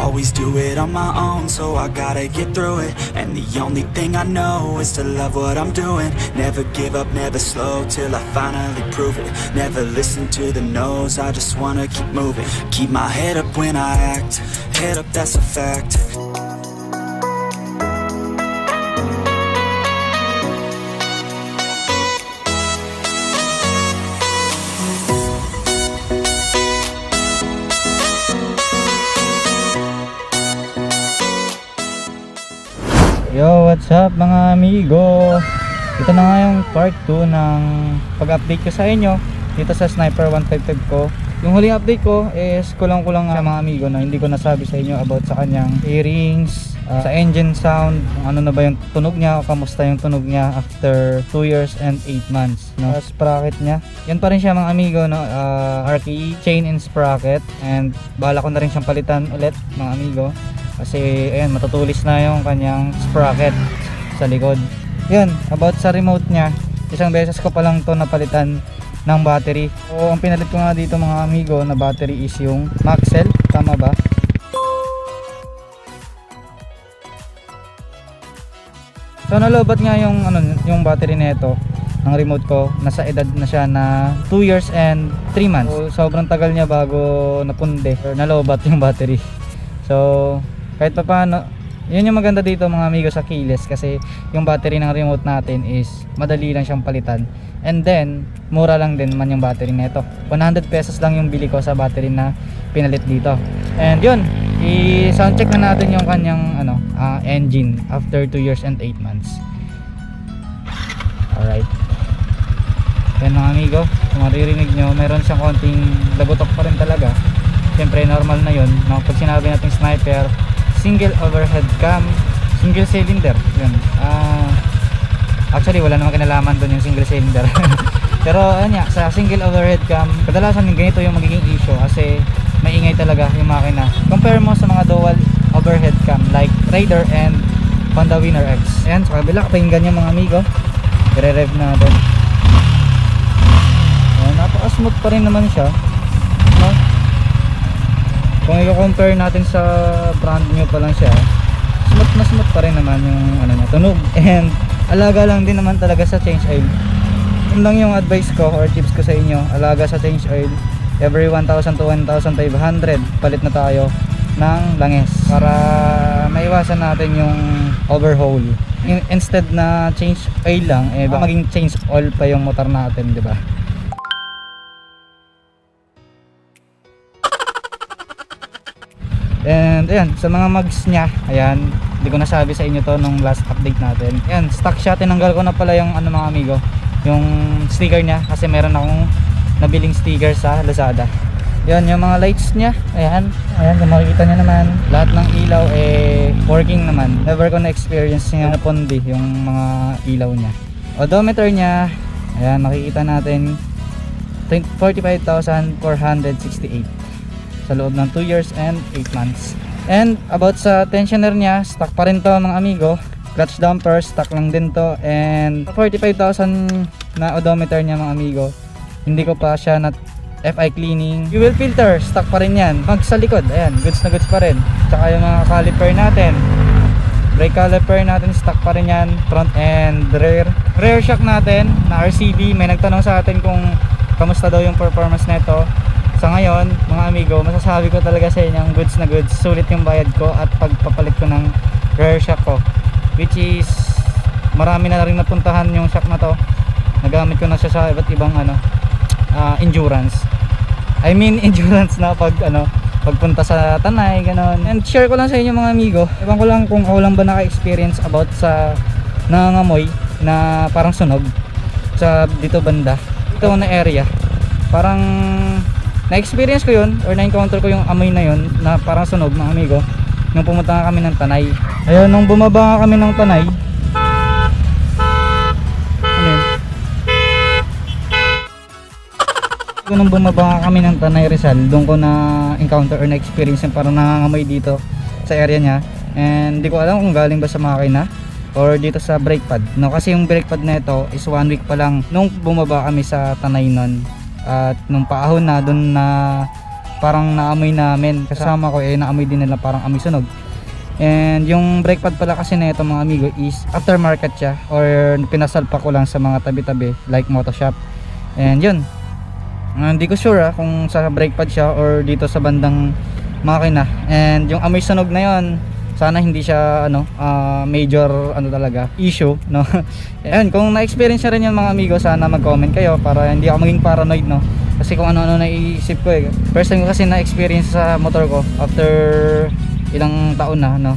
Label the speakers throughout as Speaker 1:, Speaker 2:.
Speaker 1: always do it on my own, so I gotta get through it. And the only thing I know is to love what I'm doing. Never give up, never slow, till I finally prove it. Never listen to the no's, I just wanna keep moving. Keep my head up when I act, head up, that's a fact.
Speaker 2: Yo, what's up mga amigo? Ito na nga yung part 2 ng pag-update ko sa inyo dito sa Sniper 155 ko. Yung huling update ko is kulang-kulang nga mga amigo na hindi ko nasabi sa inyo about sa kanyang bearings, sa engine sound, ano na ba yung tunog niya, o kamusta yung tunog niya after 2 years and 8 months, no? Sprocket niya, yan pa rin siya mga amigo, no? RKE chain and sprocket, and bala ko na rin siyang palitan ulit mga amigo kasi ayan, matutulis na yung kanyang sprocket sa likod. Yun, about sa remote niya, isang beses ko pa lang to napalitan ng battery. So ang pinalit ko nga dito mga amigo na battery is yung Maxell, tama ba? So nalobat nga yung yung battery nito ng remote ko. Nasa edad na siya na 2 years and 3 months. So sobrang tagal niya bago napunde or nalobat yung battery. So kahit pa paano, yun yung maganda dito mga amigo sa keyless, kasi yung battery ng remote natin is madali lang siyang palitan, and then mura lang din man yung battery nito. 100 pesos lang yung bili ko sa battery na pinalit dito. And yun, i-sound check na natin yung kanyang engine after 2 years and 8 months. Alright, yan mga amigo, kung maririnig nyo, meron siyang konting lagotok pa rin talaga. Siyempre normal na yun, pag sinabi natin Sniper single overhead cam, single cylinder, yun. Actually wala namang kinalaman doon yung single cylinder. Pero ano sa single overhead cam, kadalasan yung ganito yung magiging issue kasi maingay talaga yung makina. Compare mo sa mga dual overhead cam like Raider and Honda Winner X. Ayan, sa kabila, pakinggan yung mga amigo, i-rev natin. Napaka-smooth pa rin naman siya, no? Kung i-compare natin sa brand new pa lang siya, smooth na smooth pa rin naman yung tunog, and alaga lang din naman talaga sa change oil. Yun lang yung advice ko or tips ko sa inyo, alaga sa change oil. Every 1,000 to 1,500 palit na tayo ng langis para maiwasan natin yung overhaul. Instead na change oil lang, maging change oil pa yung motor natin, di ba? And ayan, sa mga mags nya, ayan, hindi ko nasabi sa inyo to nung last update natin. Ayan, stock siya, tinanggal ko na pala yung mga amigo, yung sticker nya, kasi meron akong nabiling sticker sa Lazada. Yan, yung mga lights nya, ayan, kung makikita nyo naman, lahat ng ilaw working naman. Never ko na-experience yung napundi yung mga ilaw nya. Odometer nya, ayan, makikita natin 45,468 sa loob ng 2 years and 8 months. And about sa tensioner nya, stock pa rin to mga amigo. Clutch damper, stock lang din to. And 45,000 na odometer nya mga amigo, hindi ko pa siya na FI cleaning. Fuel filter, stock pa rin yan. Mag sa likod, ayan, goods na goods pa rin. Tsaka yung mga caliper natin, brake caliper natin, stock pa rin yan. Front and rear. Rear shock natin na RCD. May nagtanong sa atin kung kamusta daw yung performance nito. Sa ngayon mga amigo, masasabi ko talaga sa inyo, goods na goods. Sulit yung bayad ko at pagpapalit ko ng rear shock ko, which is marami na rin napuntahan yung shock na to. Nagamit ko na siya sa iba't ibang endurance. I mean endurance na pagpunta sa Tanay, ganon. And share ko lang sa inyo mga amigo, ewan ko lang kung ako lang ba naka-experience about sa nangangamoy na parang sunog sa dito banda, ito na area. Parang na-experience ko yun or na-encounter ko yung amoy na yun na parang sunog mga amigo nung pumunta nga kami ng Tanay. Ayun, nung bumaba nga kami ng Tanay, nung bumaba nga kami ng Tanay Rizal, doon ko na encounter or na-experience yung parang nangangamoy dito sa area niya. And hindi ko alam kung galing ba sa makina or dito sa brake pad, no? Kasi yung brake pad na ito is 1 week pa lang nung bumaba kami sa Tanay nun. At nung paahon na, doon na parang naamoy namin. Kasama ko naamoy din nila parang amoy sunog. And yung brake pad pala kasi na ito mga amigo is aftermarket siya, or pinasalpa ko lang sa mga tabi-tabi like Motoshop. And yun, hindi ko sure kung sa brake pad siya or dito sa bandang makina. And yung amoy sunog na yun, sana hindi siya major talaga issue, no. Ayan, kung na-experience na rin yung mga amigo, sana mag-comment kayo para hindi ako maging paranoid, no. Kasi kung ano-ano naiisip ko first time ko kasi na-experience sa motor ko after ilang taon na, no.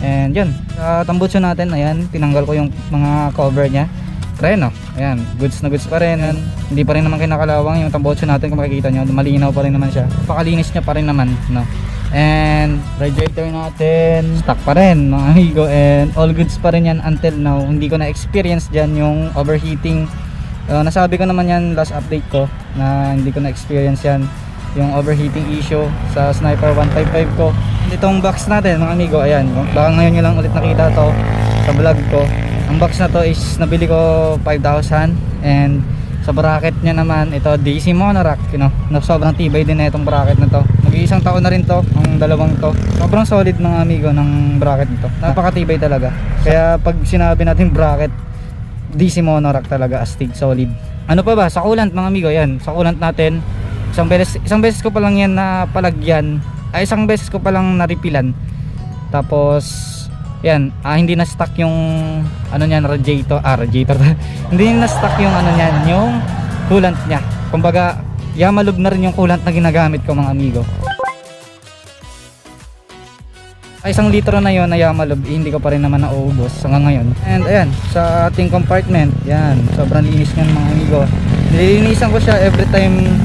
Speaker 2: And yun, sa tambutso natin, ayan, tinanggal ko yung mga cover nya. Treno, ayan, goods na goods pa rin. And hindi pa rin naman kinakalawang yung tambutso natin, kung makikita nyo, malinaw pa rin naman siya, pakalinis nya pa rin naman, no. And radiator natin stock pa rin mga amigo, and all goods pa rin yan until now. Hindi ko na experience dyan yung overheating. Nasabi ko naman yan last update ko na hindi ko na experience yan, yung overheating issue sa Sniper 155 ko. Itong box natin mga amigo, ayan, baka ngayon nyo lang ulit nakita to sa vlog ko. Ang box na to is nabili ko 5,000, and sa bracket nya naman ito DC monorack, na sobrang tibay din na itong bracket na to. Mag-iisang taon na rin to, ang dalawang to. Sobrang solid mga amigo ng bracket nito, napakatibay talaga. Kaya pag sinabi natin bracket, DC monorack talaga, astig, solid. Ano pa ba sa coolant mga amigo, yan, sa coolant natin, isang beses ko pa lang yan na palagyan, isang beses ko pa lang na-refilan. Tapos yan, hindi na stock yung niyan, radiator hindi na stock yung niyan, yung coolant nya. Kumbaga Yamalog na rin yung coolant na ginagamit ko mga amigo. Ay, 1 litro na yon na Yamalog, hindi ko pa rin naman nauubos hanggang ngayon. And ayan, sa ating compartment, yan, sobrang linis niyan mga amigo. Nililinisan ko siya every time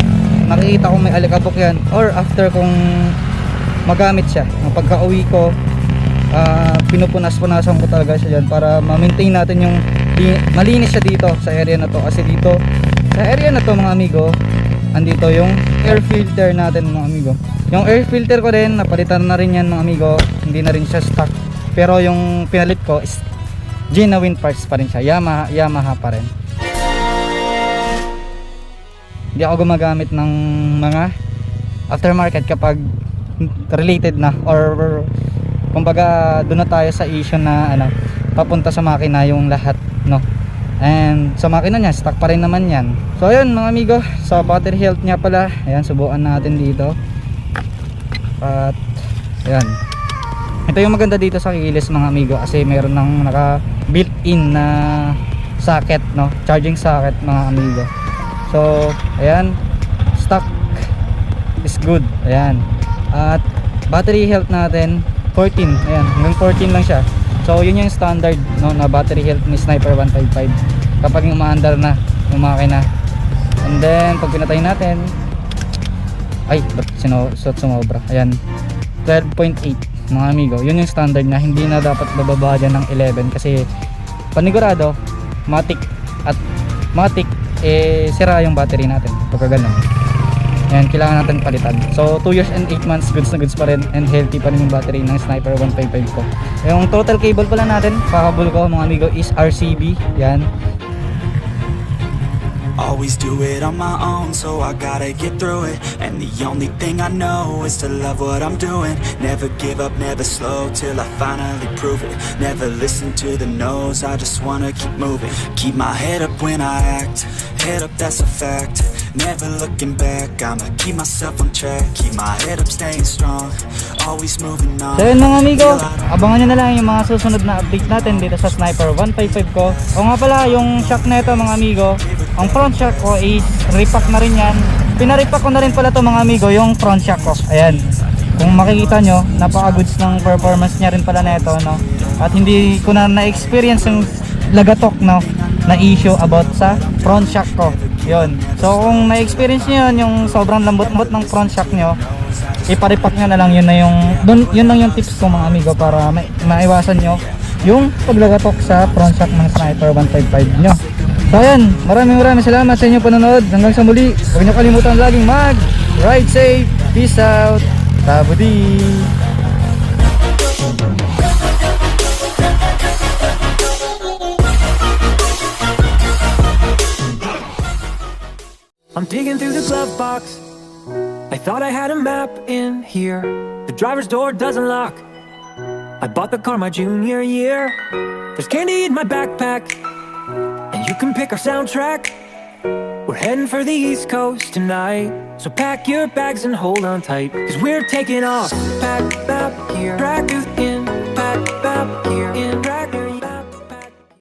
Speaker 2: nakikita ko may alikabok yan, or after kung magamit siya. Pagka uwi ko, pinupunas-punasan ko talaga siya dyan para ma-maintain natin yung malinis siya dito sa area na to. Kasi dito sa area na to mga amigo, andito yung air filter natin mga amigo. Yung air filter ko din, napalitan na rin yan mga amigo, hindi na rin siya stock, pero yung pinalit ko is genuine parts pa rin siya, Yamaha pa rin. Hindi ako gumagamit ng mga aftermarket kapag related na, or kumbaga doon na tayo sa issue na papunta sa makina yung lahat, no. And sa makina niya, stock pa rin naman yan. So ayun mga amigo, sa battery health niya pala, ayan, subukan natin dito. At ayan, ito yung maganda dito sa kilis mga amigo, kasi meron ng naka built in na socket, no, charging socket mga amigo. So ayan, stock is good, ayan. At battery health natin 14, ayan, hanggang 14 lang siya. So yun yung standard, no, na battery health ni Sniper 155 kapag umaandar na yung makina. And then pag pinatay natin, ay, ba't sumobra, ayan, 12.8 mga amigo. Yun yung standard na, hindi na dapat bababa dyan ng 11, kasi panigurado matik sira yung battery natin pagka ganun. Ayan, kailangan natin palitan. So 2 years and 8 months, goods na goods pa rin, and healthy pa rin yung battery ng Sniper 155 ko. Yung total cable pala natin, pakabul ko mga amigo, is RCB. Yan.
Speaker 1: Always do it on my own, so I gotta get through it. And the only thing I know is to love what I'm doing. Never give up, never slow, till I finally prove it. Never listen to the no's, I just wanna keep moving. Keep my head up when I act, head up, that's a fact. Never looking back, I'ma keep myself on track. Keep my head up, staying strong, always moving on.
Speaker 2: So yun mga amigo, abangan nyo na lang yung mga susunod na update natin dito sa Sniper 155 ko. O nga pala, yung shock na ito mga amigo, ang front shock ko is repack na rin yan. Pinaripack ko na rin pala to mga amigo, yung front shock ko. Ayan, kung makikita nyo, napaka-goods ng performance niya rin pala na ito, no? At hindi ko na na-experience yung lagatok, no, na issue about sa front shock ko. Yun. So kung na-experience nyo yun, yung sobrang lambot-lambot ng front shock nyo, iparipack nyo na lang. Yun na yun lang yung tips ko mga amigo, para maiwasan nyo yung paglagatok sa front shock ng Sniper 155 nyo. So ayan, maraming salamat sa inyo panonood. Hanggang sa muli, huwag nyo kalimutan laging ride safe, peace out, tabudi.
Speaker 3: I'm digging through the glove box, I thought I had a map in here. The driver's door doesn't lock. I bought the car my junior year. There's candy in my backpack, and you can pick our soundtrack. We're heading for the East Coast tonight, so pack your bags and hold on tight, cause we're taking off. Pack map here, track in, pack map here in.